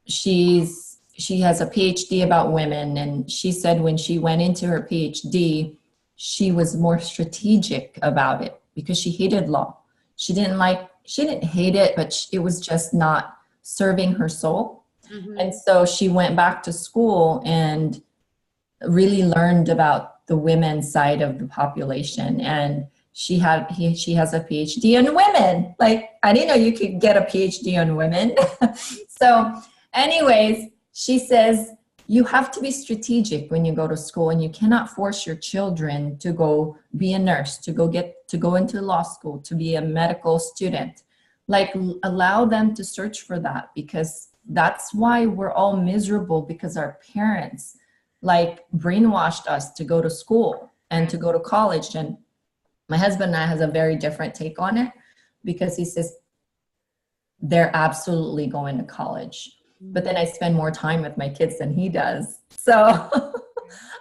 She has a PhD about women, and she said when she went into her PhD, she was more strategic about it because she hated law. She didn't hate it, but it was just not serving her soul. And so she went back to school and really learned about the women's side of the population. And she has a PhD in women. Like, I didn't know you could get a PhD on women. So anyways, she says, you have to be strategic when you go to school, and you cannot force your children to go be a nurse, to go into law school, to be a medical student. Like, allow them to search for that, because that's why we're all miserable, because our parents like brainwashed us to go to school and to go to college. And my husband and I has a very different take on it, because he says they're absolutely going to college. But then I spend more time with my kids than he does. So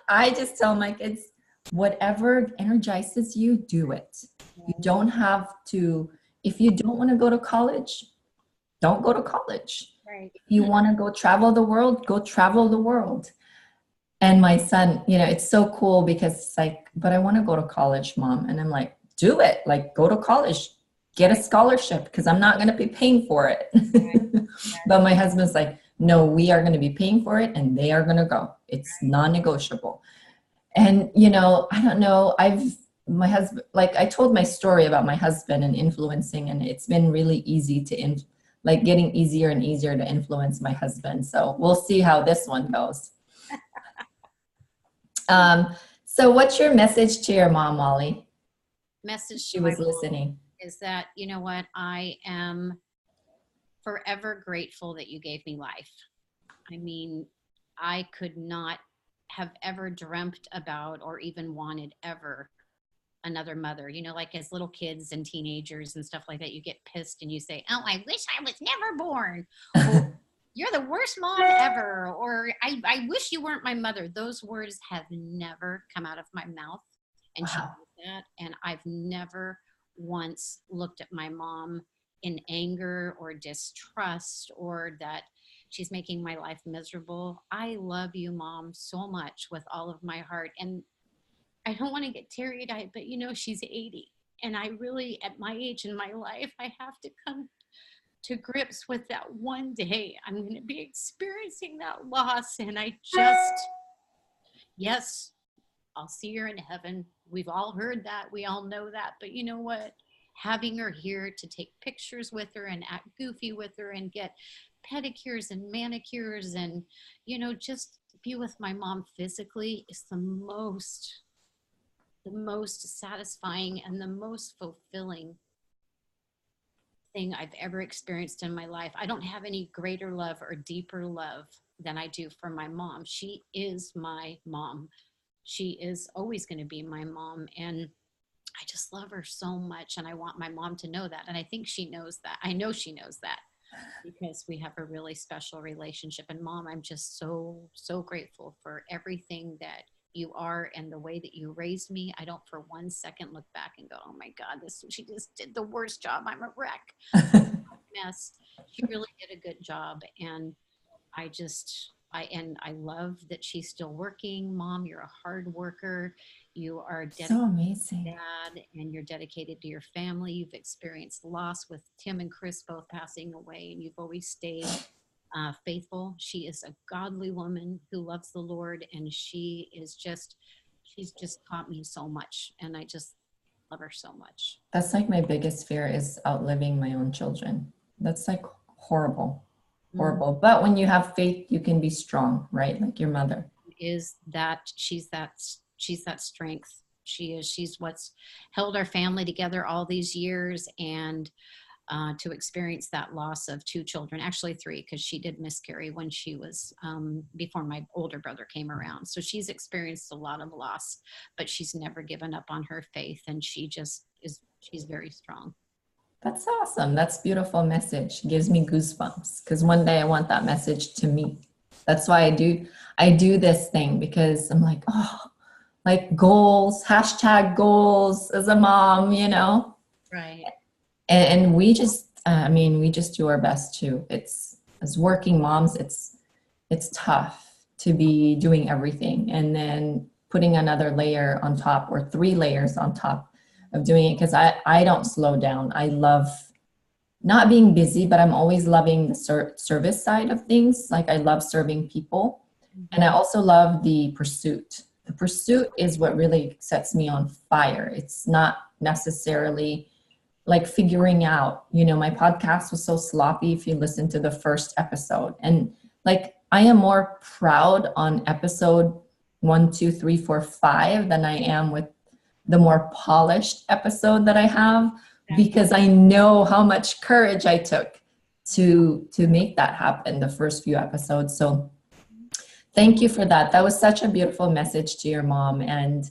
I just tell my kids, whatever energizes you, do it. You don't have to, if you don't want to go to college, don't go to college. Right. If you want to go travel the world, go travel the world. And my son, you know, it's so cool, because it's like, but I want to go to college, Mom. And I'm like, do it. Like, go to college, get a scholarship, because I'm not going to be paying for it. But my husband's like, no, we are going to be paying for it, and they are going to go. It's non-negotiable. And, you know, I don't know, my husband, like, I told my story about my husband and influencing, and it's been really easy to, getting easier and easier to influence my husband. So we'll see how this one goes. So what's your message to your mom, Mollie? Message she was listening is that, you know what, I am forever grateful that you gave me life. I mean, I could not have ever dreamt about or even wanted ever another mother. You know, like as little kids and teenagers and stuff like that, you get pissed and you say, oh, I wish I was never born. Or, you're the worst mom ever. Or I wish you weren't my mother. Those words have never come out of my mouth. And she knows that. And I've never once looked at my mom in anger or distrust, or that she's making my life miserable. I love you, Mom, so much with all of my heart. And I don't want to get teary-eyed, but you know, she's 80. And I really, at my age in my life, I have to come to grips with that one day I'm going to be experiencing that loss. And I just, yes, I'll see her in heaven. We've all heard that. We all know that. But you know what? Having her here to take pictures with her and act goofy with her and get pedicures and manicures and, you know, just be with my mom physically is the most satisfying and the most fulfilling thing I've ever experienced in my life. I don't have any greater love or deeper love than I do for my mom. She is my mom. She is always going to be my mom. And I just love her so much. And I want my mom to know that. And I think she knows that. I know she knows that, because we have a really special relationship. And Mom, I'm just so, so grateful for everything that you are and the way that you raised me. I don't for one second look back and go, oh my God, she just did the worst job. I'm a wreck. Mess. She really did a good job. And I love that she's still working. Mom, you're a hard worker. You are dedicated so amazing, to Dad, and you're dedicated to your family. You've experienced loss with Tim and Chris both passing away, and you've always stayed faithful. She is a godly woman who loves the Lord, and she's just taught me so much, and I just love her so much. That's like my biggest fear, is outliving my own children. That's like horrible. But when you have faith, you can be strong, right? Like your mother is. That she's that strength. She's what's held our family together all these years. And to experience that loss of 2 children, actually 3, because she did miscarry when she was before my older brother came around. So she's experienced a lot of loss, but she's never given up on her faith, and she's very strong. That's awesome. That's a beautiful message. It gives me goosebumps, because one day I want that message to me. That's why I do this thing, because I'm like, oh, like goals, #goals as a mom, you know? Right. And we just, we just do our best too. It's, as working moms, it's tough to be doing everything and then putting another layer on top, or 3 layers on top of doing it, because I don't slow down. I love not being busy, but I'm always loving the service side of things. Like I love serving people. And I also love the pursuit. The pursuit is what really sets me on fire. It's not necessarily like figuring out, my podcast was so sloppy if you listen to the first episode. And like, I am more proud on episode 1, 2, 3, 4, 5 than I am with the more polished episode that I have, because I know how much courage I took to make that happen, the first few episodes. So thank you for that. That was such a beautiful message to your mom. And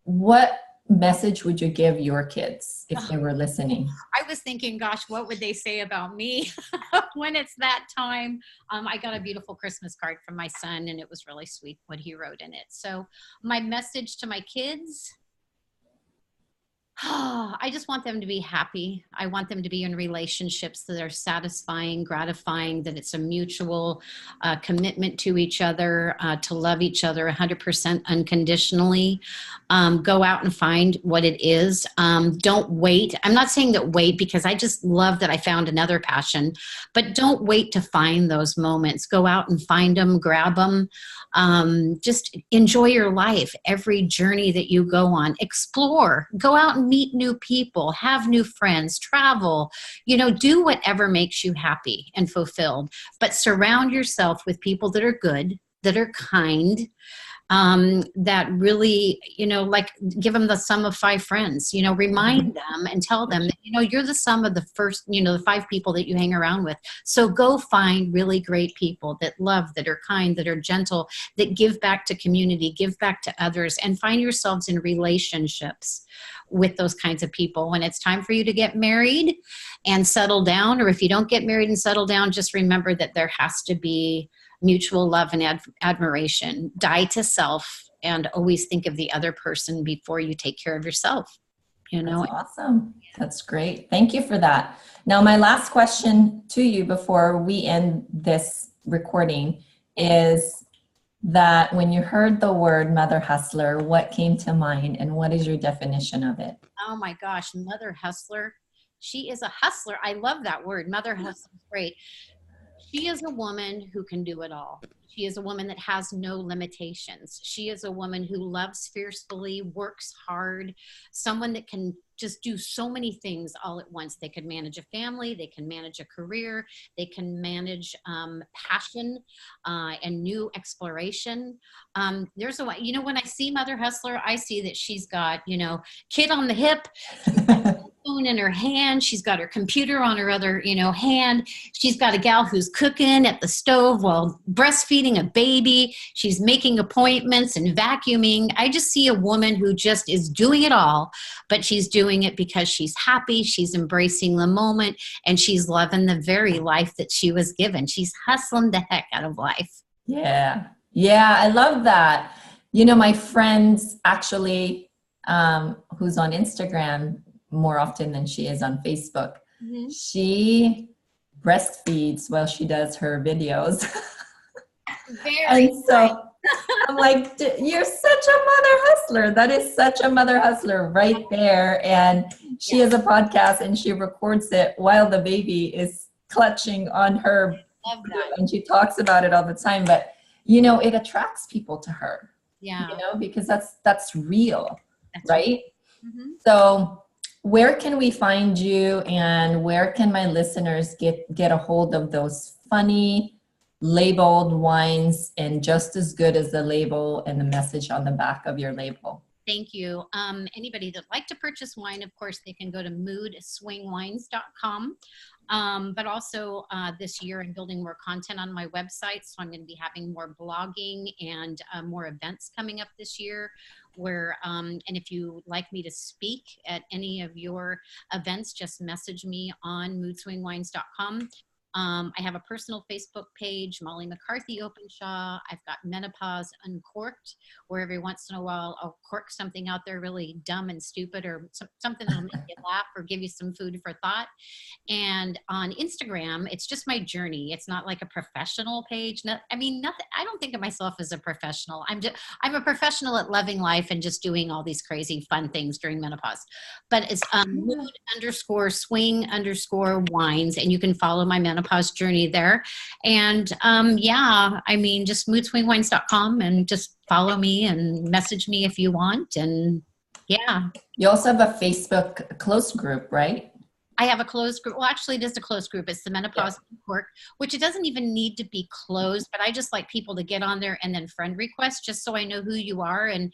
what message would you give your kids if they were listening? I was thinking, gosh, what would they say about me when it's that time? I got a beautiful Christmas card from my son, and it was really sweet what he wrote in it. So my message to my kids, I just want them to be happy. I want them to be in relationships that are satisfying, gratifying, that it's a mutual commitment to each other, to love each other 100% unconditionally. Go out and find what it is. Don't wait. I'm not saying that wait, because I just love that I found another passion, but don't wait to find those moments. Go out and find them, grab them. Just enjoy your life, every journey that you go on. Explore, go out and meet new people, have new friends, travel, do whatever makes you happy and fulfilled. But surround yourself with people that are good, that are kind, that really, like give them the sum of 5 friends, remind them and tell them that, you're the sum of the first, the 5 people that you hang around with. So go find really great people that love, that are kind, that are gentle, that give back to community, give back to others, and find yourselves in relationships with those kinds of people. When it's time for you to get married and settle down, or if you don't get married and settle down, just remember that there has to be mutual love and admiration. Die to self and always think of the other person before you take care of yourself. That's awesome. That's great. Thank you for that. Now, my last question to you before we end this recording is that when you heard the word mother hustler, what came to mind and what is your definition of it? Oh my gosh, mother hustler. She is a hustler. I love that word. Mother hustler is great. She is a woman who can do it all. She is a woman that has no limitations. She is a woman who loves fiercely, works hard, someone that can just do so many things all at once. They can manage a family, they can manage a career, they can manage passion and new exploration. There's a way, when I see Mother Hustler, I see that she's got, kid on the hip, phone in her hand, she's got her computer on her other hand, she's got a gal who's cooking at the stove while breastfeeding a baby, she's making appointments and vacuuming. I just see a woman who just is doing it all, but she's doing it because she's happy, she's embracing the moment, and she's loving the very life that she was given. She's hustling the heck out of life. Yeah, I love that. My friends actually, who's on Instagram more often than she is on Facebook, she breastfeeds while she does her videos. Very and so I'm like, you're such a mother hustler. That is such a mother hustler right there. And she has a podcast and she records it while the baby is clutching on her. Love that. And she talks about it all the time. But, it attracts people to her. Yeah. Because that's real, That's right? Mm-hmm. So where can we find you, and where can my listeners get a hold of those funny labeled wines and just as good as the label and the message on the back of your label? Thank you. Anybody that'd like to purchase wine, of course, they can go to moodswingwines.com. But also this year I'm building more content on my website. So I'm going to be having more blogging and more events coming up this year where, and if you like me to speak at any of your events, just message me on moodswingwines.com. I have a personal Facebook page, Mollie Macarthy Openshaw. I've got Menopause Uncorked, where every once in a while I'll cork something out there really dumb and stupid, or something that'll make you laugh or give you some food for thought. And on Instagram, it's just my journey. It's not like a professional page. Nothing. I don't think of myself as a professional. I'm a professional at loving life and just doing all these crazy fun things during menopause. But it's mood_swing_wines, and you can follow my menopause journey there. And just moodswingwines.com, and just follow me and message me if you want. And yeah. You also have a Facebook close group, right? I have a closed group. Well, actually, it is a closed group. It's the Menopause Uncorked, which it doesn't even need to be closed, but I just like people to get on there and then friend request, just so I know who you are. And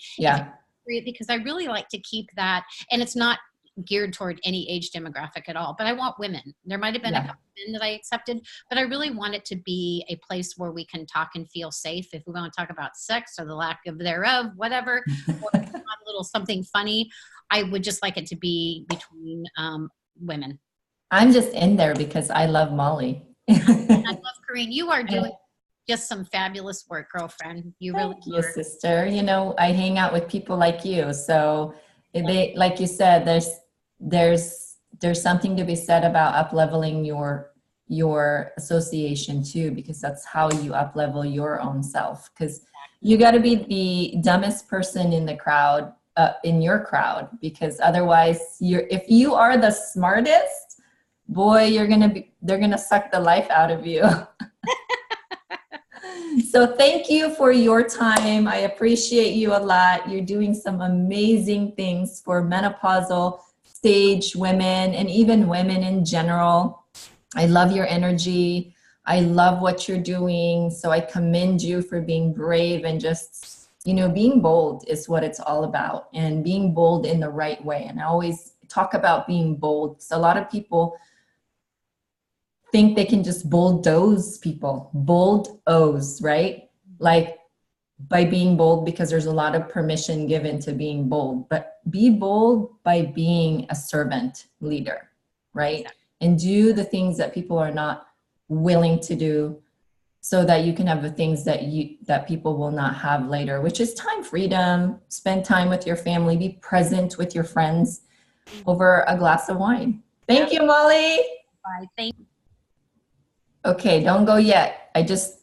because I really like to keep that, and it's not geared toward any age demographic at all, but I want women. There might have been a couple men that I accepted, but I really want it to be a place where we can talk and feel safe. If we want to talk about sex or the lack of thereof, whatever, or a little something funny, I would just like it to be between women. I'm just in there because I love Mollie. I love Corinne. You are doing just some fabulous work, girlfriend. You really are. Sister. You know, I hang out with people like you. So they, like you said, there's something to be said about up-leveling your association too, because that's how you up-level your own self. Because you got to be the dumbest person in the crowd, in your crowd, because otherwise if you are the smartest, boy, they're gonna suck the life out of you. So thank you for your time. I appreciate you a lot. You're doing some amazing things for menopausal stage women and even women in general. I love your energy. I love what you're doing. So I commend you for being brave and just, being bold is what it's all about, and being bold in the right way. And I always talk about being bold, because a lot of people think they can just bulldoze people, right? Like by being bold, because there's a lot of permission given to being bold, but be bold by being a servant leader, right? And do the things that people are not willing to do, so that you can have the things that people will not have later, which is time freedom, spend time with your family, be present with your friends over a glass of wine. Thank you, Mollie. Bye. Thank you. Okay, don't go yet. I just